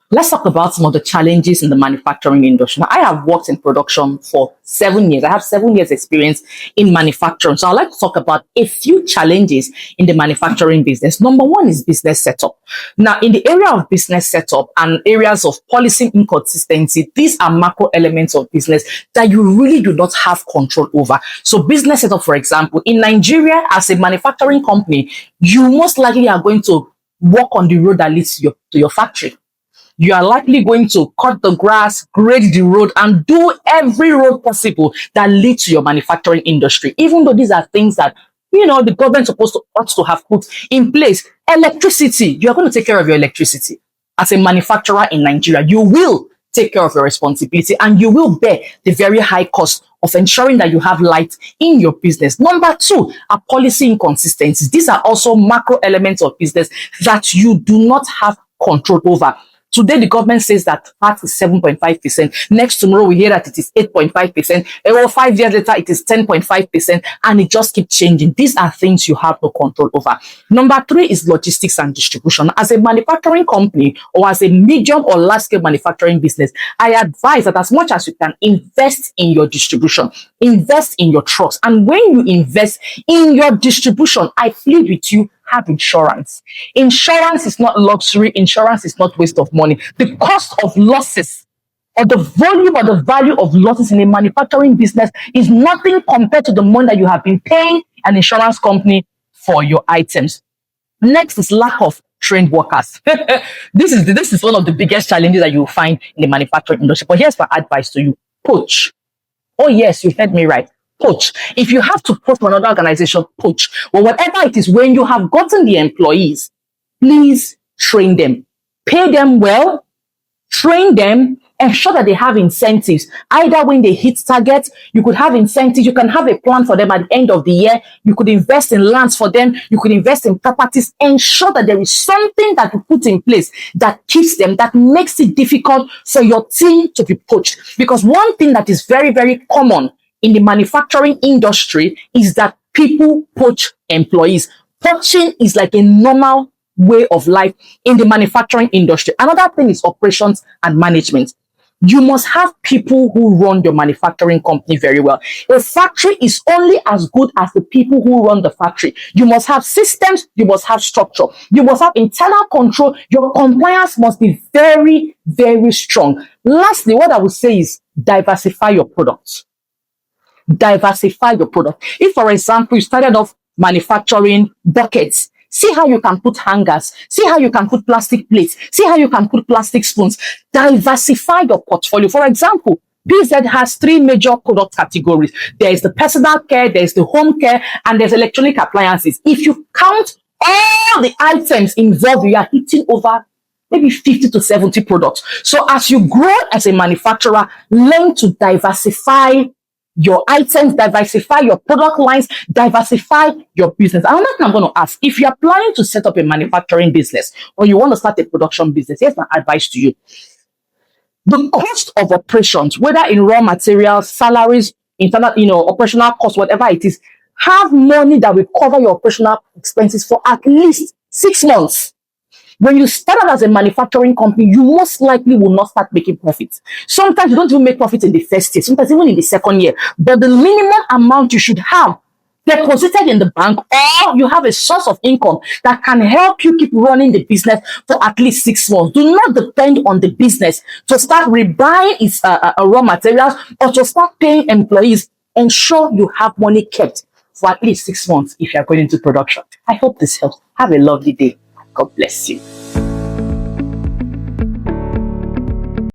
Let's talk about some of the challenges in the manufacturing industry. Now, I have worked in production for 7 years. I have 7 years experience in manufacturing. So I'd like to talk about a few challenges in the manufacturing business. Number one is business setup. Now, in the area of business setup and areas of policy inconsistency, these are macro elements of business that you really do not have control over. So business setup, for example, in Nigeria, as a manufacturing company, you most likely are going to walk on the road that leads to your factory. You are likely going to cut the grass, grade the road, and do every road possible that leads to your manufacturing industry. Even though these are things that, the government ought to have put in place. Electricity, you are going to take care of your electricity. As a manufacturer in Nigeria, you will take care of your responsibility and you will bear the very high cost of ensuring that you have light in your business. Number two are policy inconsistencies. These are also macro elements of business that you do not have control over. Today, the government says that VAT is 7.5%. Next tomorrow, we hear that it is 8.5%. Or 5 years later, it is 10.5%. And it just keeps changing. These are things you have no control over. Number three is logistics and distribution. As a manufacturing company or as a medium or large scale manufacturing business, I advise that as much as you can, invest in your distribution, invest in your trucks. And when you invest in your distribution, I plead with you, have insurance. Insurance is not luxury. Insurance is not waste of money. The cost of losses or the volume or the value of losses in a manufacturing business is nothing compared to the money that you have been paying an insurance company for your items. Next is lack of trained workers. This is one of the biggest challenges that you will find in the manufacturing industry. But here's my advice to you. Poach. Oh yes, you heard me right. Poach. If you have to poach from another organization, poach. Well, whatever it is, when you have gotten the employees, please train them. Pay them well, train them, ensure that they have incentives. Either when they hit targets, you could have incentives. You can have a plan for them at the end of the year. You could invest in lands for them. You could invest in properties. Ensure that there is something that you put in place that keeps them, that makes it difficult for your team to be poached. Because one thing that is very, very common in the manufacturing industry is that people poach employees. Poaching is like a normal way of life in the manufacturing industry. Another thing is operations and management. You must have people who run your manufacturing company very well. A factory is only as good as the people who run the factory. You must have systems, you must have structure, you must have internal control. Your compliance must be very, very strong. Lastly, what I would say is diversify your products. Diversify your product. If, for example, you started off manufacturing buckets, see how you can put hangers, see how you can put plastic plates, see how you can put plastic spoons. Diversify your portfolio. For example, BZ has three major product categories. There is the personal care, there is the home care, and there's electronic appliances. If you count all the items involved, you are hitting over maybe 50 to 70 products. So as you grow as a manufacturer, learn to diversify your items, diversify your product lines, diversify your business. Another thing I'm going to ask, if you are planning to set up a manufacturing business or you want to start a production business, here's my advice to you. The cost of operations, whether in raw materials, salaries, internal, operational costs, whatever it is, have money that will cover your operational expenses for at least 6 months. When you start out as a manufacturing company, you most likely will not start making profits. Sometimes you don't even make profits in the first year, sometimes even in the second year. But the minimum amount you should have deposited in the bank, or you have a source of income that can help you keep running the business for at least 6 months. Do not depend on the business to start rebuying its raw materials or to start paying employees. Ensure you have money kept for at least 6 months if you are going into production. I hope this helps. Have a lovely day. God bless you.